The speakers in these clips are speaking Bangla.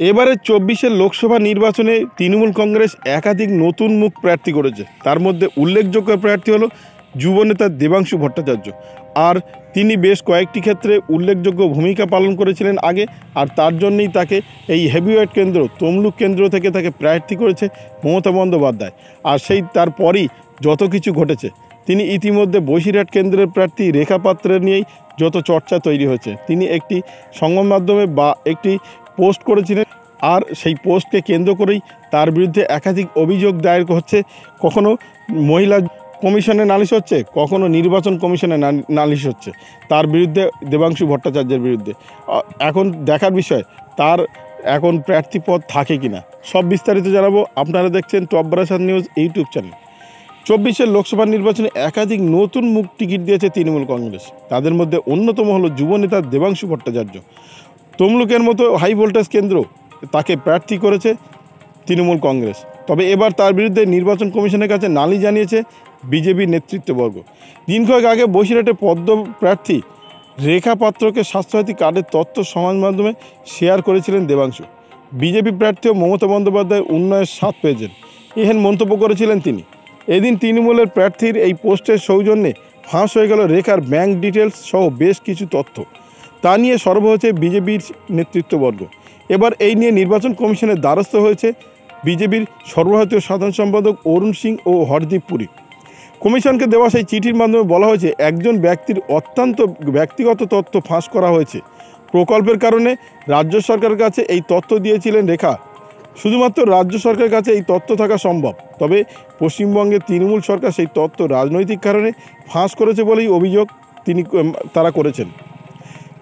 এবারে ২৪-এর লোকসভা নির্বাচনে তৃণমূল কংগ্রেস একাধিক নতুন মুখ প্রার্থী করেছে। তার মধ্যে উল্লেখযোগ্য প্রার্থী হলো যুবনেতা দেবাংশু ভট্টাচার্য। আর তিনি বেশ কয়েকটি ক্ষেত্রে উল্লেখযোগ্য ভূমিকা পালন করেছিলেন আগে, আর তার জন্যই তাকে এই হেভিওয়েট কেন্দ্র তমলুক কেন্দ্র থেকে তাকে প্রার্থী করেছে মমতা বন্দ্যোপাধ্যায়। আর সেই তারপরই যত কিছু ঘটেছে, তিনি ইতিমধ্যে বসিরহাট কেন্দ্রের প্রার্থী রেখা পাত্রের নিয়েই যত চর্চা তৈরি হয়েছে। তিনি একটি সংবাদ মাধ্যমে বা একটি পোস্ট করেছিলেন, আর সেই পোস্টকে কেন্দ্র করেই তার বিরুদ্ধে একাধিক অভিযোগ দায়ের হচ্ছে। কখনো মহিলা কমিশনে নালিশ হচ্ছে, কখনো নির্বাচন কমিশনে নালিশ হচ্ছে তার বিরুদ্ধে, দেবাংশু ভট্টাচার্যের বিরুদ্ধে। এখন দেখার বিষয় তার এখন প্রার্থী পদ থাকে কিনা। সব বিস্তারিত জানাবো। আপনারা দেখছেন top Barasat news YouTube channel. ২৪-এর লোকসভা নির্বাচনে একাধিক নতুন মুখ টিকিট দিয়েছে তৃণমূল কংগ্রেস। তাদের মধ্যে অন্যতম হলো যুবনেতা দেবাংশু ভট্টাচার্য। তমলুকের মতো হাই ভোল্টেজ কেন্দ্র তাকে প্রার্থী করেছে তৃণমূল কংগ্রেস। তবে এবার তার বিরুদ্ধে নির্বাচন কমিশনের কাছে নালিশ জানিয়েছে বিজেপির নেতৃত্ববর্গ। দিন কয়েক আগে বসিরহাটে পদ্ম প্রার্থী রেখা পাত্রকে স্বাস্থ্যসাথী কার্ডের তথ্য সমাজ মাধ্যমে শেয়ার করেছিলেন দেবাংশু। বিজেপি প্রার্থীও মমতা বন্দ্যোপাধ্যায় উন্নয়নের স্বাদ পেয়েছেন, এহেন মন্তব্য করেছিলেন তিনি। এদিন তৃণমূলের প্রার্থীর এই পোস্টের সৌজন্যে ফাঁস হয়ে গেল রেখার ব্যাংক ডিটেলস সহ বেশ কিছু তথ্য। তা নিয়ে সরব হয়েছে বিজেপির নেতৃত্ববর্গ। এবার এই নিয়ে নির্বাচন কমিশনের দ্বারস্থ হয়েছে বিজেপির সর্বভারতীয় সাধারণ সম্পাদক অরুণ সিং ও হরদীপ পুরী। কমিশনকে দেওয়া সেই চিঠির মাধ্যমে বলা হয়েছে, একজন ব্যক্তির অত্যন্ত ব্যক্তিগত তথ্য ফাঁস করা হয়েছে। প্রকল্পের কারণে রাজ্য সরকারের কাছে এই তথ্য দিয়েছিলেন রেখা। শুধুমাত্র রাজ্য সরকারের কাছে এই তথ্য থাকা সম্ভব, তবে পশ্চিমবঙ্গের তৃণমূল সরকার সেই তথ্য রাজনৈতিক কারণে ফাঁস করেছে বলেই অভিযোগ তারা করেছেন।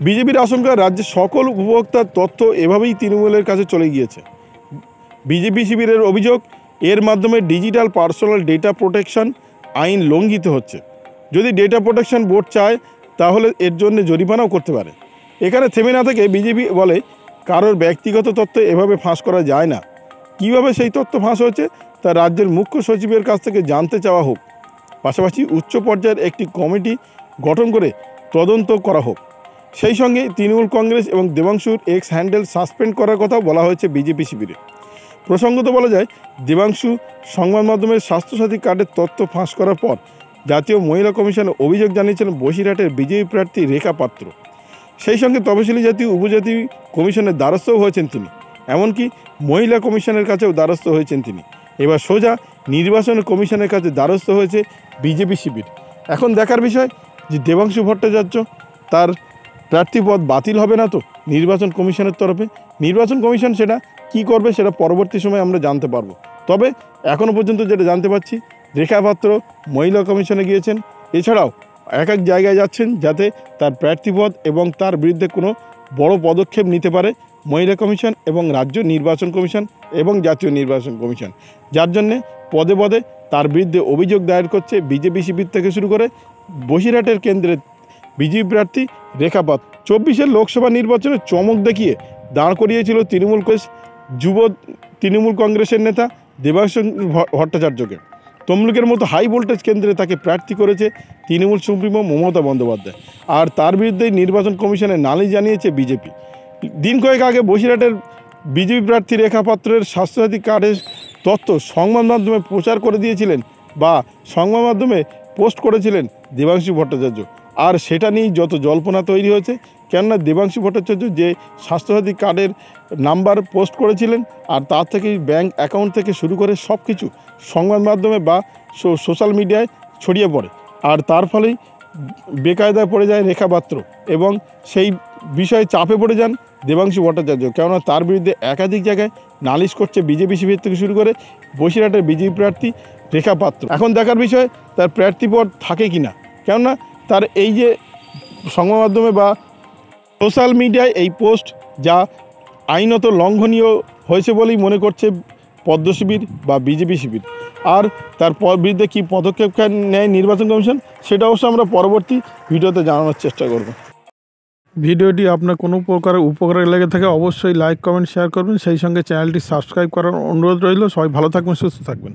বিজেপির আশঙ্কা, রাজ্যের সকল উপভোক্তার তথ্য এভাবেই তৃণমূলের কাছে চলে গিয়েছে। বিজেপি শিবিরের অভিযোগ, এর মাধ্যমে ডিজিটাল পার্সোনাল ডেটা প্রোটেকশন আইন লঙ্ঘিত হচ্ছে। যদি ডেটা প্রোটেকশন বোর্ড চায় তাহলে এর জন্য জরিমানাও করতে পারে। এখানে থেমে না থেকে বিজেপি বলে, কারোর ব্যক্তিগত তথ্য এভাবে ফাঁস করা যায় না। কিভাবে সেই তথ্য ফাঁস হয়েছে তা রাজ্যের মুখ্য সচিবের কাছ থেকে জানতে চাওয়া হোক। পাশাপাশি উচ্চ পর্যায়ের একটি কমিটি গঠন করে তদন্ত করা হোক। সেই সঙ্গে তৃণমূল কংগ্রেস এবং দেবাংশুর এক্স হ্যান্ডেল সাসপেন্ড করার কথাও বলা হয়েছে বিজেপি শিবিরে। প্রসঙ্গত বলা যায়, দেবাংশু সংবাদ মাধ্যমের স্বাস্থ্যসাথী কার্ডের তথ্য ফাঁস করার পর জাতীয় মহিলা কমিশনে অভিযোগ জানিয়েছিলেন বসিরহাটের বিজেপি প্রার্থী রেখা পাত্র। সেই সঙ্গে তপশিলি জাতি উপজাতি কমিশনের দ্বারস্থও হয়েছেন তিনি, এমনকি মহিলা কমিশনের কাছেও দ্বারস্থ হয়েছেন তিনি। এবার সোজা নির্বাচন কমিশনের কাছে দ্বারস্থ হয়েছে বিজেপি শিবির। এখন দেখার বিষয় যে দেবাংশু ভট্টাচার্য তার প্রার্থী পদ বাতিল হবে না তো নির্বাচন কমিশনের তরফে। নির্বাচন কমিশন সেটা কি করবে সেটা পরবর্তী সময় আমরা জানতে পারবো। তবে এখনও পর্যন্ত যেটা জানতে পারছি, রেখা পাত্র মহিলা কমিশনে গিয়েছেন, এছাড়াও এক এক জায়গায় যাচ্ছেন যাতে তার প্রার্থীপদ এবং তার বিরুদ্ধে কোনো বড় পদক্ষেপ নিতে পারে মহিলা কমিশন এবং রাজ্য নির্বাচন কমিশন এবং জাতীয় নির্বাচন কমিশন, যার জন্যে পদে পদে তার বিরুদ্ধে অভিযোগ দায়ের করছে বিজেপি শিবির থেকে শুরু করে বসিরহাটের কেন্দ্রের বিজেপি প্রার্থী রেখা পাত্র। ২৪-এর লোকসভা নির্বাচনে চমক দেখিয়ে দাঁড় করিয়েছিল তৃণমূল কংগ্রেসের নেতা দেবাংশু ভট্টাচার্যকে। তমলুকের মতো হাই ভোল্টেজ কেন্দ্রে তাকে প্রার্থী করেছে তৃণমূল সুপ্রিমো মমতা বন্দ্যোপাধ্যায়, আর তার বিরুদ্ধেই নির্বাচন কমিশনে নালিশ জানিয়েছে বিজেপি। দিন কয়েক আগে বসিরহাটের বিজেপি প্রার্থী রেখা পাত্রের স্বাস্থ্যসাথী কার্ডের তথ্য সংবাদ মাধ্যমে প্রচার করে দিয়েছিলেন বা সংবাদ মাধ্যমে পোস্ট করেছিলেন দেবাংশু ভট্টাচার্য। আর সেটা নিয়েই যত জল্পনা তৈরি হয়েছে, কেননা দেবাংশু ভট্টাচার্য যে স্বাস্থ্যসাথী কার্ডের নাম্বার পোস্ট করেছিলেন, আর তার থেকেই ব্যাংক অ্যাকাউন্ট থেকে শুরু করে সব কিছু সংবাদ মাধ্যমে বা সোশ্যাল মিডিয়ায় ছড়িয়ে পড়ে, আর তার ফলেই বেকায়দায় পড়ে যায় রেখা পাত্র এবং সেই বিষয়ে চাপে পড়ে যান দেবাংশু ভট্টাচার্য। কেননা তার বিরুদ্ধে একাধিক জায়গায় নালিশ করছে বিজেপি শিবির থেকে শুরু করে বসিরহাটের বিজেপি প্রার্থী রেখা পাত্র। এখন দেখার বিষয় তার প্রার্থীপদ থাকে কিনা, কেননা তার এই যে সংবাদ মাধ্যমে বা সোশ্যাল মিডিয়ায় এই পোস্ট যা আইনত লঙ্ঘনীয় হয়েছে বলেই মনে করছে পদ্ম শিবির বা বিজেপি শিবির। আর তার বিরুদ্ধে কী পদক্ষেপ নেয় নির্বাচন কমিশন সেটা অবশ্য আমরা পরবর্তী ভিডিওতে জানানোর চেষ্টা করব। ভিডিওটি আপনার কোনো প্রকারের উপকারে লেগে থাকে অবশ্যই লাইক কমেন্ট শেয়ার করবেন, সেই সঙ্গে চ্যানেলটি সাবস্ক্রাইব করার অনুরোধ রইল। সবাই ভালো থাকবেন, সুস্থ থাকবেন।